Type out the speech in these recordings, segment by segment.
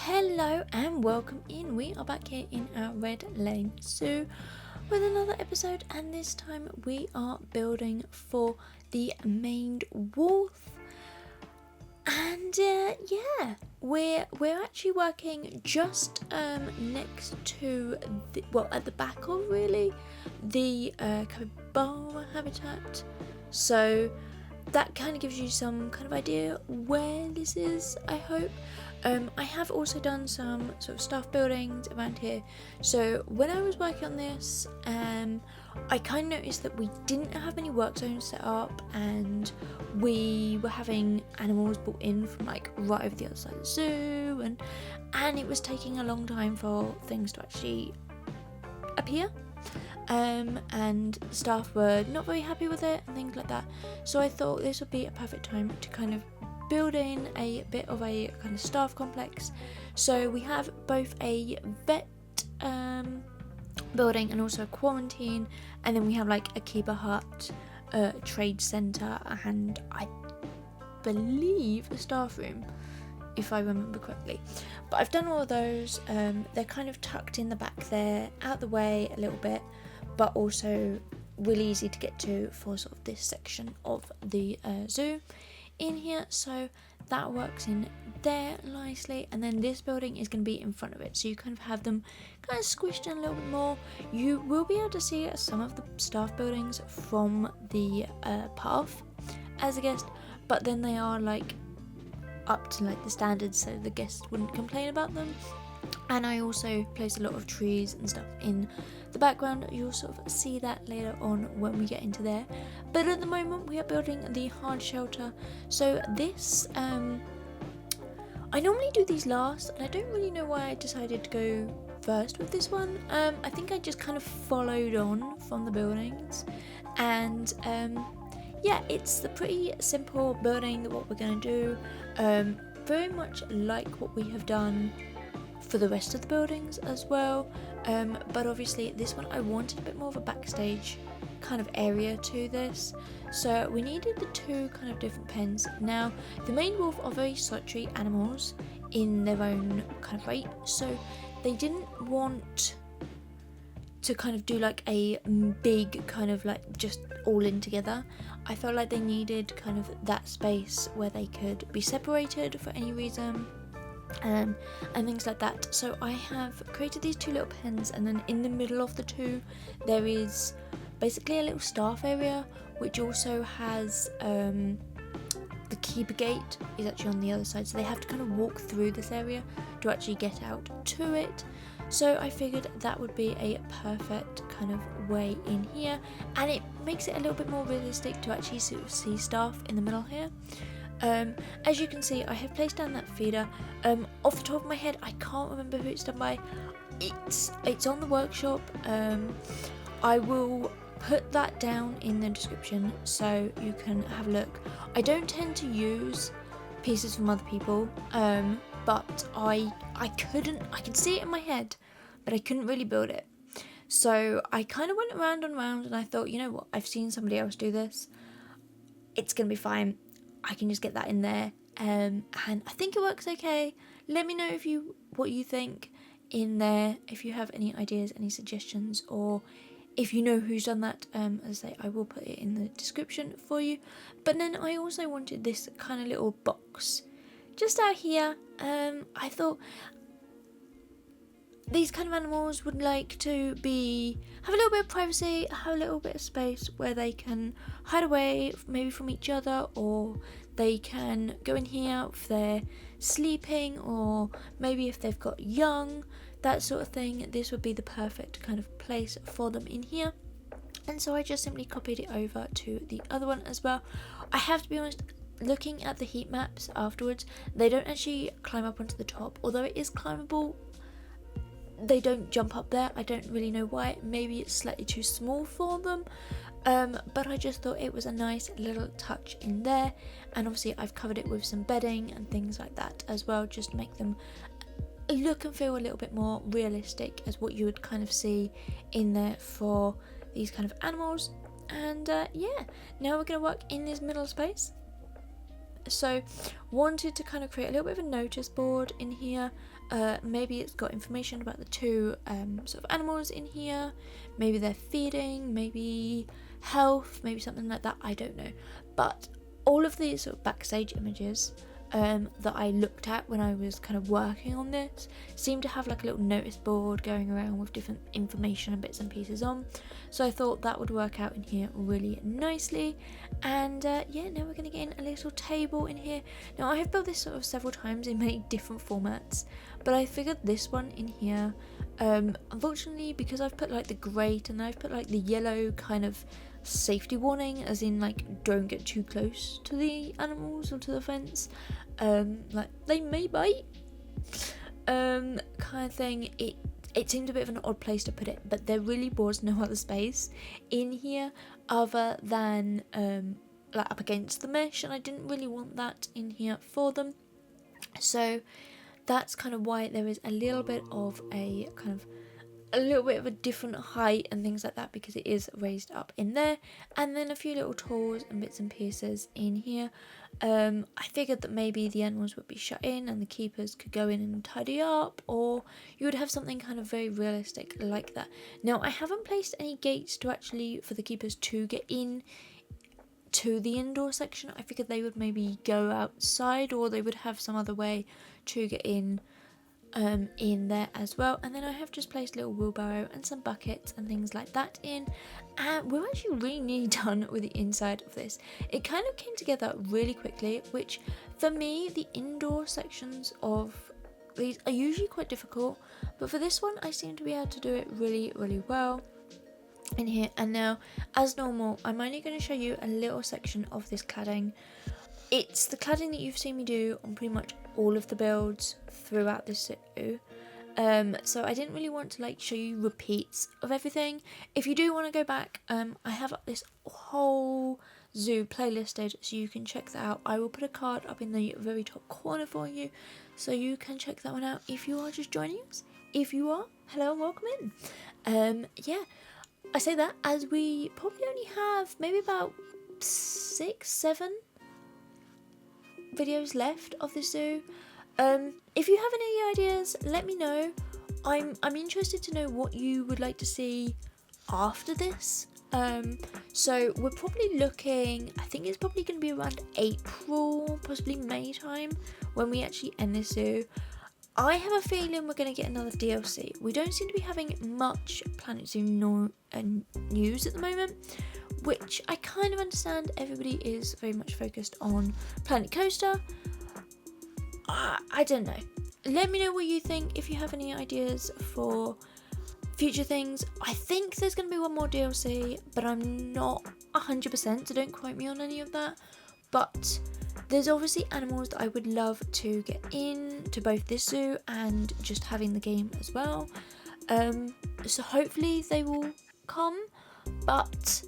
Hello and welcome in. We are back here in our Red Lane Zoo with another episode, and this time we are building for the maned wolf. And we're actually working just next to at the back of really the capybara habitat. So that kind of gives you some kind of idea where this is, I hope. I have also done some sort of staff buildings around here. So when I was working on this, I kind of noticed that we didn't have many work zones set up, and we were having animals brought in from like right over the other side of the zoo, and it was taking a long time for things to actually appear. And staff were not very happy with it and things like that. So I thought this would be a perfect time to kind of build in a bit of a kind of staff complex. So we have both a vet building and also a quarantine, and then we have like a keeper hut, trade centre, and I believe a staff room, if I remember correctly. But I've done all of those. They're kind of tucked in the back there, out the way a little bit, but also really easy to get to for sort of this section of the zoo in here. So that works in there nicely, and then this building is going to be in front of it, so you kind of have them kind of squished in a little bit more. You will be able to see some of the staff buildings from the path as a guest, but then they are like up to like the standards, so the guests wouldn't complain about them. And I also place a lot of trees and stuff in the background. You'll sort of see that later on when we get into there. But at the moment we are building the hard shelter. So this, I normally do these last, and I don't really know why I decided to go first with this one. I think I just kind of followed on from the buildings, and it's the pretty simple building that what we're going to do. Very much like what we have done for the rest of the buildings as well, but obviously this one I wanted a bit more of a backstage kind of area to this, so we needed the two kind of different pens. Now the maned wolf are very solitary animals in their own kind of right, so they didn't want to kind of do like a big kind of like just all in together. I felt like they needed kind of that space where they could be separated for any reason, and things like that. So I have created these two little pens, and then in the middle of the two there is basically a little staff area, which also has the keeper gate is actually on the other side, so they have to kind of walk through this area to actually get out to it. So I figured that would be a perfect kind of way in here, and it makes it a little bit more realistic to actually sort of see staff in the middle here. As you can see, I have placed down that feeder. Off the top of my head, I can't remember who it's done by. It's on the workshop. I will put that down in the description so you can have a look. I don't tend to use pieces from other people, but I could see it in my head, but I couldn't really build it. So I kind of went around and around, and I thought, you know what, I've seen somebody else do this. It's gonna be fine. I can just get that in there, and I think it works okay. Let me know what you think in there, if you have any ideas, any suggestions, or if you know who's done that. As I say, I will put it in the description for you. But then I also wanted this kind of little box just out here. I thought these kind of animals would like to have a little bit of privacy, have a little bit of space where they can hide away maybe from each other, or they can go in here if they're sleeping, or maybe if they've got young, that sort of thing. This would be the perfect kind of place for them in here. And so I just simply copied it over to the other one as well. I have to be honest, looking at the heat maps afterwards, they don't actually climb up onto the top, although it is climbable. They don't jump up there. I don't really know why. Maybe it's slightly too small for them, but I just thought it was a nice little touch in there. And obviously I've covered it with some bedding and things like that as well, just to make them look and feel a little bit more realistic as what you would kind of see in there for these kind of animals. And now we're going to work in this middle space. So wanted to kind of create a little bit of a notice board in here. Maybe it's got information about the two sort of animals in here, maybe they're feeding, maybe health, maybe something like that, I don't know. But all of these sort of backstage images that I looked at when I was kind of working on this seemed to have like a little notice board going around with different information and bits and pieces on, so I thought that would work out in here really nicely. And yeah, now we're going to get in a little table in here. Now I have built this sort of several times in many different formats, but I figured this one in here, unfortunately, because I've put like the grate and I've put like the yellow kind of safety warning, as in like don't get too close to the animals or to the fence, like they may bite, kind of thing. It seemed a bit of an odd place to put it, but there really was no other space in here other than like up against the mesh, and I didn't really want that in here for them, so that's kind of why there is a little bit of a different height and things like that, because it is raised up in there, and then a few little tools and bits and pieces in here. I figured that maybe the animals would be shut in and the keepers could go in and tidy up, or you would have something kind of very realistic like that. Now I haven't placed any gates to actually for the keepers to get in to the indoor section. I figured they would maybe go outside, or they would have some other way to get in there as well. And then I have just placed a little wheelbarrow and some buckets and things like that in, and we're actually really nearly done with the inside of this. It kind of came together really quickly, which for me, the indoor sections of these are usually quite difficult, but for this one I seem to be able to do it really well in here. And now, as normal, I'm only going to show you a little section of this cladding. It's the cladding that you've seen me do on pretty much all of the builds throughout this zoo. So I didn't really want to like show you repeats of everything. If you do want to go back, I have this whole zoo playlisted, so you can check that out. I will put a card up in the very top corner for you, so you can check that one out if you are just joining us. If you are, hello and welcome in. Yeah, I say that as we probably only have maybe about 6-7 videos left of the zoo. If you have any ideas, let me know. I'm interested to know what you would like to see after this. So we're probably looking, I think it's probably going to be around April, possibly May time when we actually end this zoo. I have a feeling we're going to get another DLC. We don't seem to be having much Planet Zoo news at the moment, which I kind of understand. Everybody is very much focused on Planet Coaster. I don't know. Let me know what you think, if you have any ideas for future things. I think there's going to be one more DLC, but I'm not 100%, so don't quote me on any of that. But there's obviously animals that I would love to get in to both this zoo and just having the game as well. So hopefully they will come, but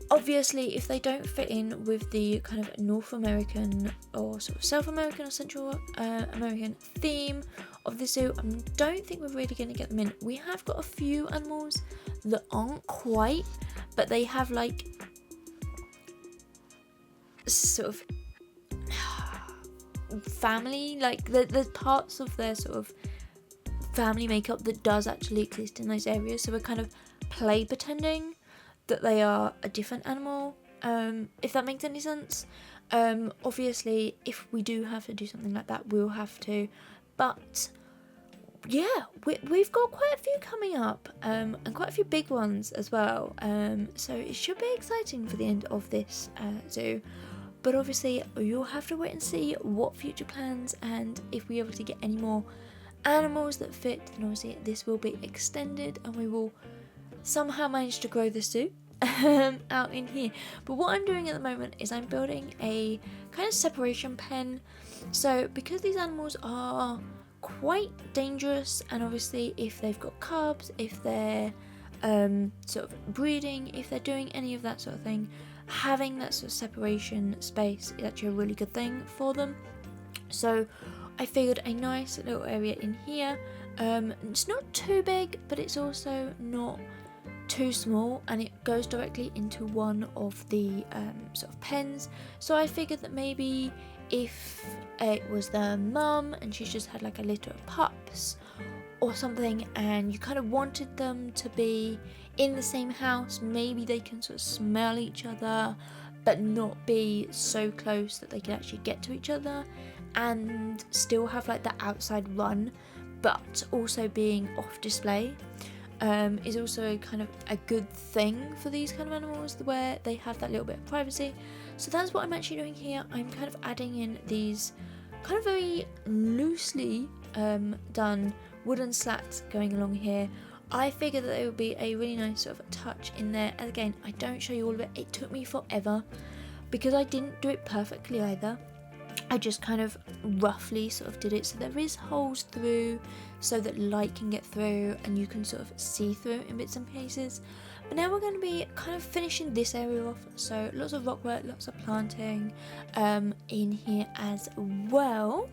obviously if they don't fit in with the kind of North American or sort of South American or Central American theme of the zoo, I don't think we're really going to get them in. We have got a few animals that aren't quite, but they have like sort of family, like the parts of their sort of family makeup that does actually exist in those areas, so we're kind of play pretending that they are a different animal, if that makes any sense. Obviously if we do have to do something like that, we'll have to, but yeah, we've got quite a few coming up, and quite a few big ones as well, so it should be exciting for the end of this zoo. But obviously you'll have to wait and see what future plans, and if we obviously get any more animals that fit, then obviously this will be extended and we will somehow manage to grow the zoo out in here. But what I'm doing at the moment is I'm building a kind of separation pen. So because these animals are quite dangerous, and obviously if they've got cubs, if they're sort of breeding, if they're doing any of that sort of thing, having that sort of separation space is actually a really good thing for them. So I figured a nice little area in here. It's not too big, but it's also not too small, and it goes directly into one of the sort of pens. So I figured that maybe if it was the mum and she's just had like a litter of pups or something, and you kind of wanted them to be in the same house, maybe they can sort of smell each other but not be so close that they can actually get to each other, and still have like that outside run but also being off display, is also kind of a good thing for these kind of animals, where they have that little bit of privacy. So that's what I'm actually doing here. I'm kind of adding in these kind of very loosely done wooden slats going along here. I figured that it would be a really nice sort of touch in there. And again, I don't show you all of it. It took me forever because I didn't do it perfectly either. I just kind of roughly sort of did it so there is holes through so that light can get through and you can sort of see through in bits and pieces. But now we're going to be kind of finishing this area off, so lots of rock work, lots of planting in here as well.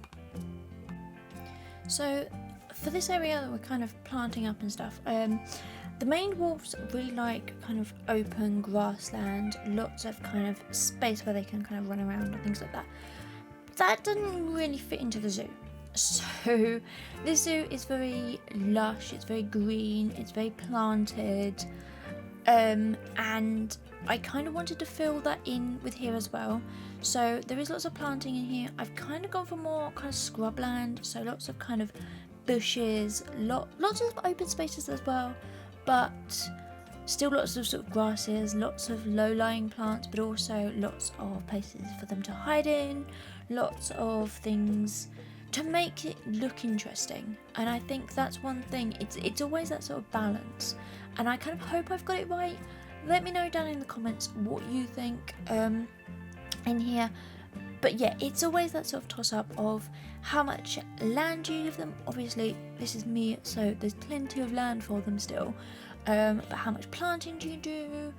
So for this area that we're kind of planting up and stuff, the main wolves really like kind of open grassland, lots of kind of space where they can kind of run around and things like that. That doesn't really fit into the zoo. So this zoo is very lush, it's very green, it's very planted, and I kind of wanted to fill that in with here as well. So there is lots of planting in here. I've kind of gone for more kind of scrubland, so lots of kind of bushes, lots of open spaces as well, but still lots of sort of grasses, lots of low-lying plants, but also lots of places for them to hide in, lots of things to make it look interesting. And I think that's one thing, it's always that sort of balance, and I kind of hope I've got it right. Let me know down in the comments what you think in here. But yeah, it's always that sort of toss-up of how much land you give them. Obviously, this is me, so there's plenty of land for them still. But how much planting do you do?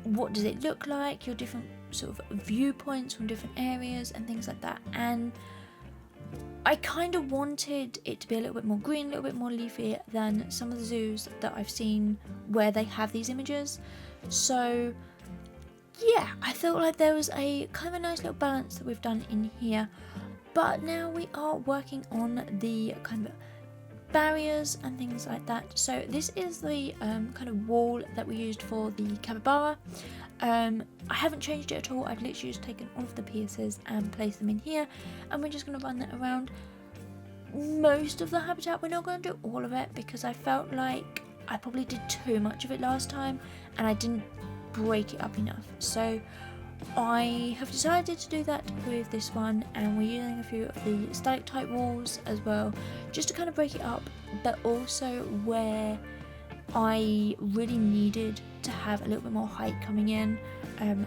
What does it look like? Your different sort of viewpoints from different areas and things like that. And I kind of wanted it to be a little bit more green, a little bit more leafy than some of the zoos that I've seen where they have these images. So yeah, I felt like there was a kind of a nice little balance that we've done in here. But now we are working on the kind of barriers and things like that. So this is the kind of wall that we used for the capybara. I haven't changed it at all. I've literally just taken all of the pieces and placed them in here, and we're just going to run that around most of the habitat. We're not going to do all of it because I felt like I probably did too much of it last time and I didn't break it up enough. So I have decided to do that with this one, and we're using a few of the stalactite walls as well, just to kind of break it up, but also where I really needed to have a little bit more height coming in.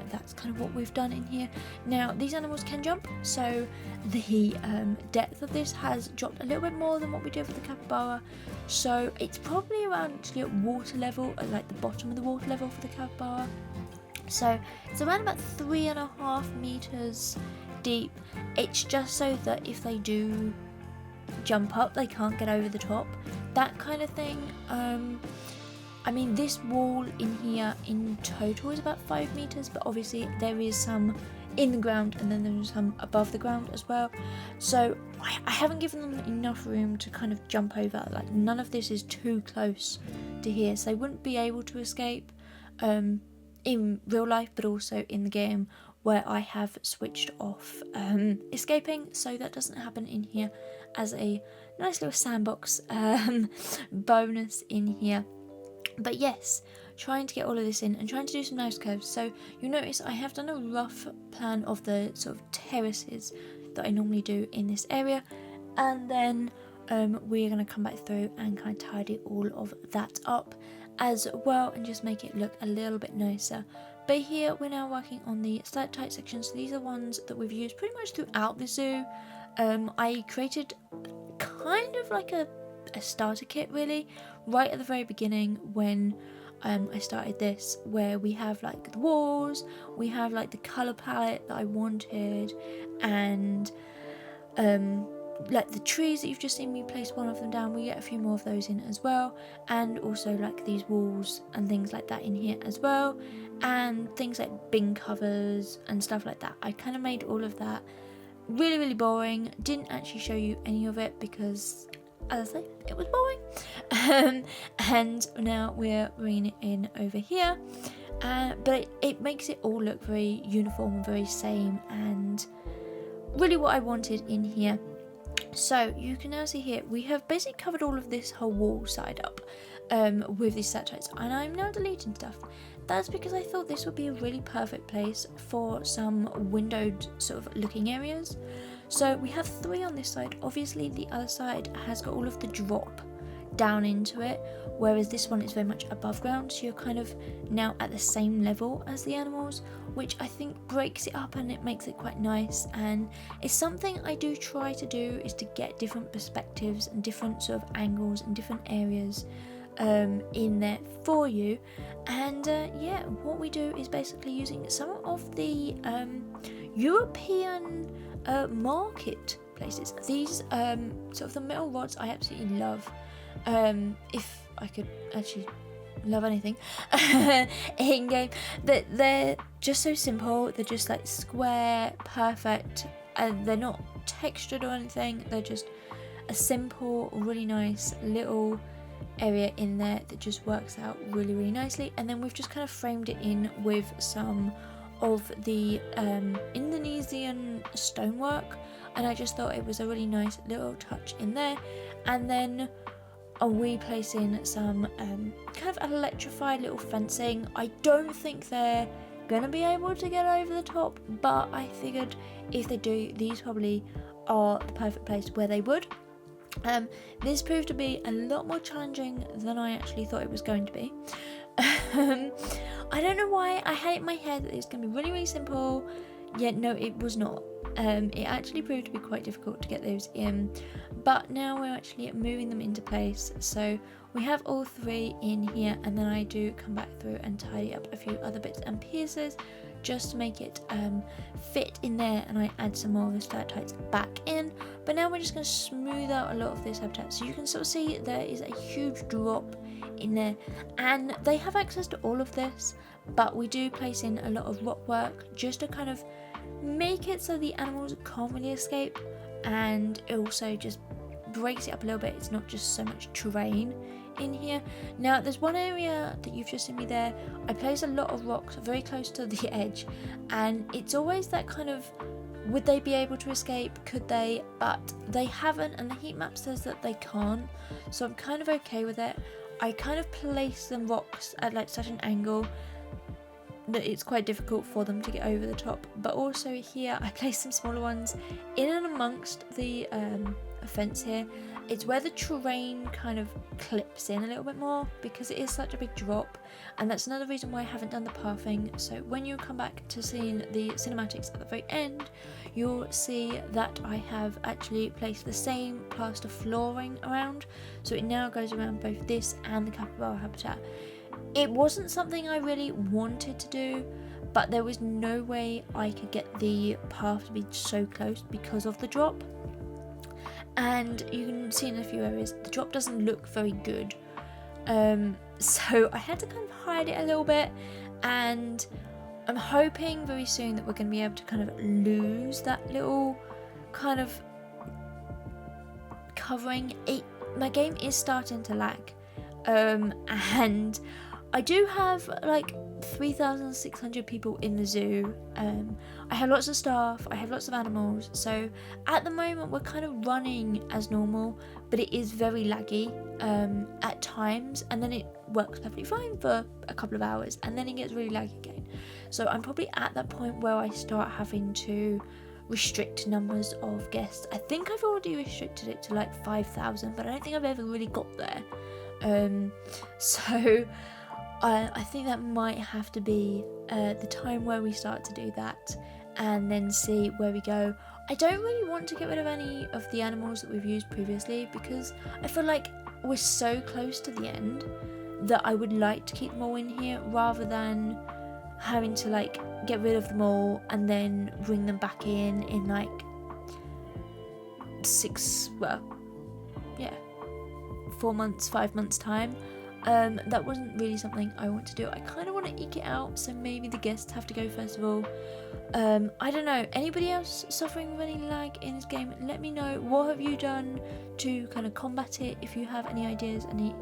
That's kind of what we've done in here. Now these animals can jump, so the depth of this has dropped a little bit more than what we did with the capybara, so it's probably around water level, at like the bottom of the water level for the capybara. So it's around about 3.5 meters deep. It's just so that if they do jump up, they can't get over the top, that kind of thing. I mean, this wall in here in total is about 5 meters, but obviously there is some in the ground and then there's some above the ground as well. So I haven't given them enough room to kind of jump over. Like, none of this is too close to here, so they wouldn't be able to escape in real life, but also in the game where I have switched off escaping, so that doesn't happen in here, as a nice little sandbox bonus in here. But yes, trying to get all of this in and trying to do some nice curves. So you'll notice I have done a rough plan of the sort of terraces that I normally do in this area, and then we're going to come back through and kind of tidy all of that up as well and just make it look a little bit nicer. But here we're now working on the stalactite sections. So these are ones that we've used pretty much throughout the zoo. I created kind of like a starter kit really right at the very beginning when I started this, where we have like the walls, we have like the colour palette that I wanted, and like the trees that you've just seen me place one of them down, we get a few more of those in as well, and also like these walls and things like that in here as well, and things like bin covers and stuff like that. I kind of made all of that really boring. Didn't actually show you any of it because, as I say, it was boring. And now we're bringing it in over here, but it makes it all look very uniform and very same, and really what I wanted in here. So you can now see here we have basically covered all of this whole wall side up with these satellites, and I'm now deleting stuff. That's because I thought this would be a really perfect place for some windowed sort of looking areas. So we have 3 on this side. Obviously the other side has got all of the drop down into it, whereas this one is very much above ground, so you're kind of now at the same level as the animals, which I think breaks it up and it makes it quite nice. And it's something I do try to do, is to get different perspectives and different sort of angles and different areas in there for you. And yeah, what we do is basically using some of the European market places. These sort of the metal rods I absolutely love. If I could actually love anything in game, that they're just so simple. They're just like square, perfect, and they're not textured or anything. They're just a simple, really nice little area in there that just works out really nicely. And then we've just kind of framed it in with some of the Indonesian stonework, and I just thought it was a really nice little touch in there. And then we place in some kind of electrified little fencing. I don't think they're gonna be able to get over the top, but I figured if they do, these probably are the perfect place where they would. This proved to be a lot more challenging than I actually thought it was going to be. I don't know why I had it in my head that it was going to be really simple, yet no, it was not. It actually proved to be quite difficult to get those in, but now we're actually moving them into place. So we have all 3 in here, and then I do come back through and tidy up a few other bits and pieces just to make it fit in there, and I add some more of the stalactites back in. But now we're just going to smooth out a lot of this habitat, so you can sort of see there is a huge drop in there, and they have access to all of this, but we do place in a lot of rock work just to kind of make it so the animals can't really escape, and it also just breaks it up a little bit. It's not just so much terrain in here. Now there's one area that you've just seen me there, I place a lot of rocks very close to the edge, and it's always that kind of, would they be able to escape, could they, but they haven't, and the heat map says that they can't, so I'm kind of okay with it. I kind of place them rocks at like such an angle that it's quite difficult for them to get over the top, but also here I place some smaller ones in and amongst the fence here. It's where the terrain kind of clips in a little bit more because it is such a big drop, and that's another reason why I haven't done the pathing. So when you come back to seeing the cinematics at the very end, you'll see that I have actually placed the same plaster flooring around, so it now goes around both this and the capybara habitat. It wasn't something I really wanted to do, but there was no way I could get the path to be so close because of the drop. And you can see in a few areas the drop doesn't look very good, so I had to kind of hide it a little bit, and I'm hoping very soon that we're going to be able to kind of lose that little kind of covering. My game is starting to lag, and I do have like 3,600 people in the zoo. I have lots of staff, I have lots of animals, so at the moment we're kind of running as normal, but it is very laggy at times, and then it works perfectly fine for a couple of hours, and then it gets really laggy again. So I'm probably at that point where I start having to restrict numbers of guests. I think I've already restricted it to like 5,000, but I don't think I've ever really got there. So I think that might have to be the time where we start to do that, and then see where we go. I don't really want to get rid of any of the animals that we've used previously, because I feel like we're so close to the end that I would like to keep them all in here, rather than having to like get rid of them all and then bring them back in like 4 months, 5 months time. That wasn't really something I want to do. I kind of want to eke it out, so maybe the guests have to go first of all. I don't know, anybody else suffering with any lag in this game, let me know. What have you done to kind of combat it? If you have any ideas, any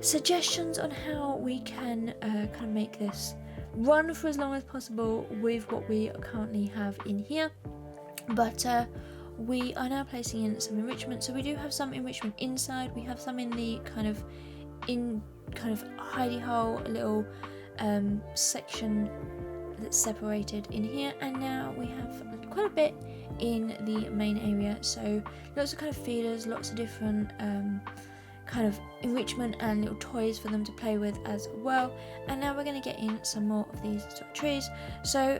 suggestions on how we can kind of make this run for as long as possible with what we currently have in here. But we are now placing in some enrichment. So we do have some enrichment inside. We have some in the kind of hidey hole, a little section that's separated in here, and now we have quite a bit in the main area. So lots of kind of feeders, lots of different kind of enrichment and little toys for them to play with as well. And now we're going to get in some more of these sort of trees. So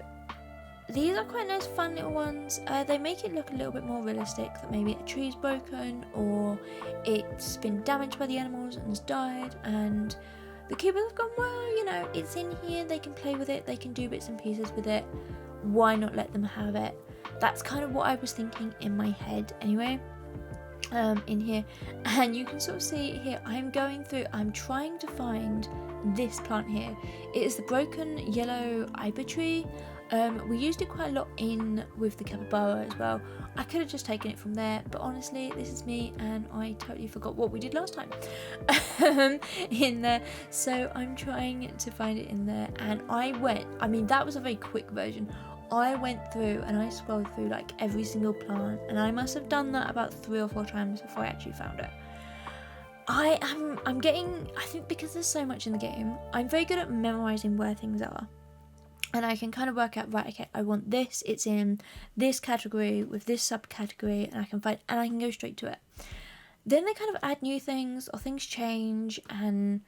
these are quite nice, fun little ones. They make it look a little bit more realistic, that maybe a tree's broken or it's been damaged by the animals and has died, and the keepers have gone, well, you know, it's in here, they can play with it, they can do bits and pieces with it, why not let them have it? That's kind of what I was thinking in my head anyway. In here, and you can sort of see here, I'm trying to find this plant here. It is the broken yellow iber tree. We used it quite a lot in with the capybara as well. I could have just taken it from there, but honestly, this is me and I totally forgot what we did last time in there. So I'm trying to find it in there, and that was a very quick version. I went through and I scrolled through like every single plant, and I must have done that about 3 or 4 times before I actually found it. I think because there's so much in the game, I'm very good at memorizing where things are. And I can kind of work out, right, okay, I want this, it's in this category with this subcategory, and I can go straight to it. Then they kind of add new things, or things change, and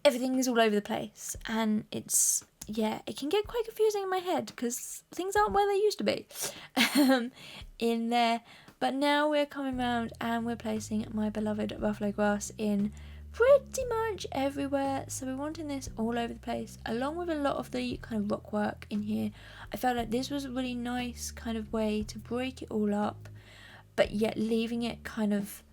everything is all over the place. And it can get quite confusing in my head because things aren't where they used to be in there. But now we're coming around and we're placing my beloved buffalo grass in pretty much everywhere. So we're wanting this all over the place, along with a lot of the kind of rock work in here. I felt like this was a really nice kind of way to break it all up, but yet leaving it kind of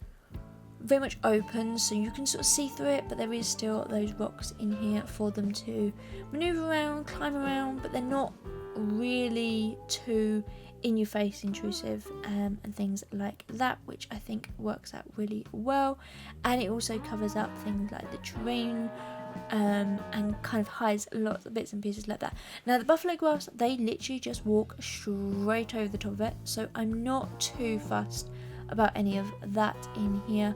very much open, so you can sort of see through it, but there is still those rocks in here for them to maneuver around, climb around, but they're not really too in your face intrusive, and things like that, which I think works out really well. And it also covers up things like the terrain, and kind of hides lots of bits and pieces like that. Now the buffalo grass, they literally just walk straight over the top of it, so I'm not too fussed about any of that in here.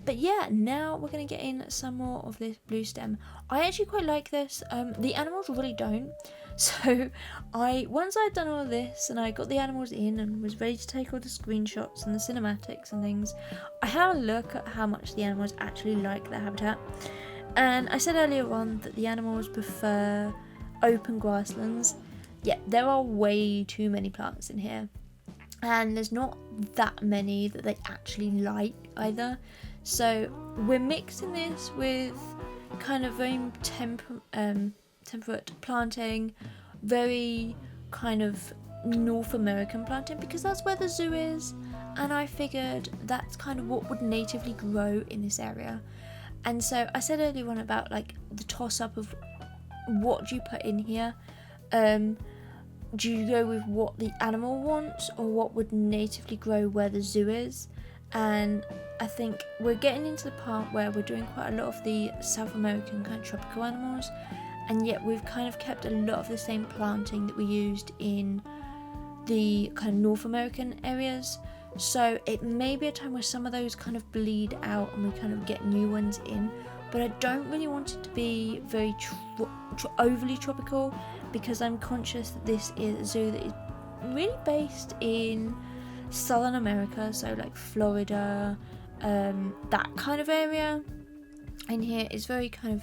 But yeah, now we're going to get in some more of this blue stem. I actually quite like this. The animals really don't. So once I'd done all of this and I got the animals in and was ready to take all the screenshots and the cinematics and things, I had a look at how much the animals actually like their habitat. And I said earlier on that the animals prefer open grasslands. Yeah, there are way too many plants in here, and there's not that many that they actually like either. So we're mixing this with kind of very temperate planting, very kind of North American planting, because that's where the zoo is, and I figured that's kind of what would natively grow in this area. And so I said earlier on about like the toss up of what do you put in here. Do you go with what the animal wants or what would natively grow where the zoo is? And I think we're getting into the part where we're doing quite a lot of the South American kind of tropical animals, and yet we've kind of kept a lot of the same planting that we used in the kind of North American areas. So it may be a time where some of those kind of bleed out and we kind of get new ones in, but I don't really want it to be very overly tropical, because I'm conscious that this is a zoo that is really based in Southern America, so like Florida, that kind of area. In here is very kind of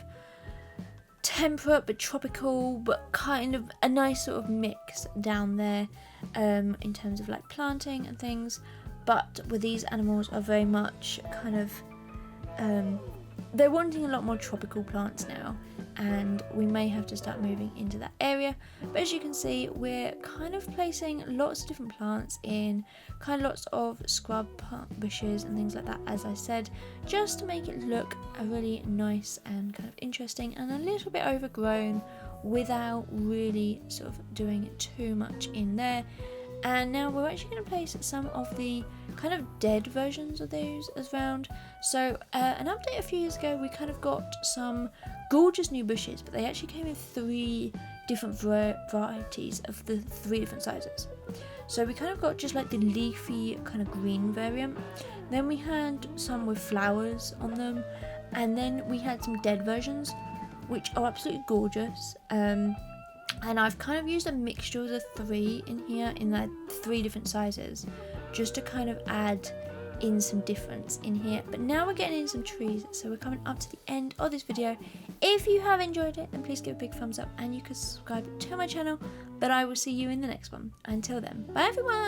temperate but tropical, but kind of a nice sort of mix down there, in terms of like planting and things. But with these animals are very much kind of they're wanting a lot more tropical plants now, and we may have to start moving into that area. But as you can see, we're kind of placing lots of different plants in kind of lots of scrub bushes and things like that, as I said, just to make it look really nice and kind of interesting and a little bit overgrown without really sort of doing too much in there. And now we're actually going to place some of the kind of dead versions of those around. So an update a few years ago, we kind of got some gorgeous new bushes, but they actually came in 3 different varieties of the 3 different sizes. So we kind of got just like the leafy kind of green variant, then we had some with flowers on them, and then we had some dead versions, which are absolutely gorgeous. And I've kind of used a mixture of the 3 in here in like 3 different sizes, just to kind of add in some difference in here. But now we're getting in some trees, so we're coming up to the end of this video. If you have enjoyed it, then please give a big thumbs up, and you can subscribe to my channel. But I will see you in the next one. Until then, bye everyone.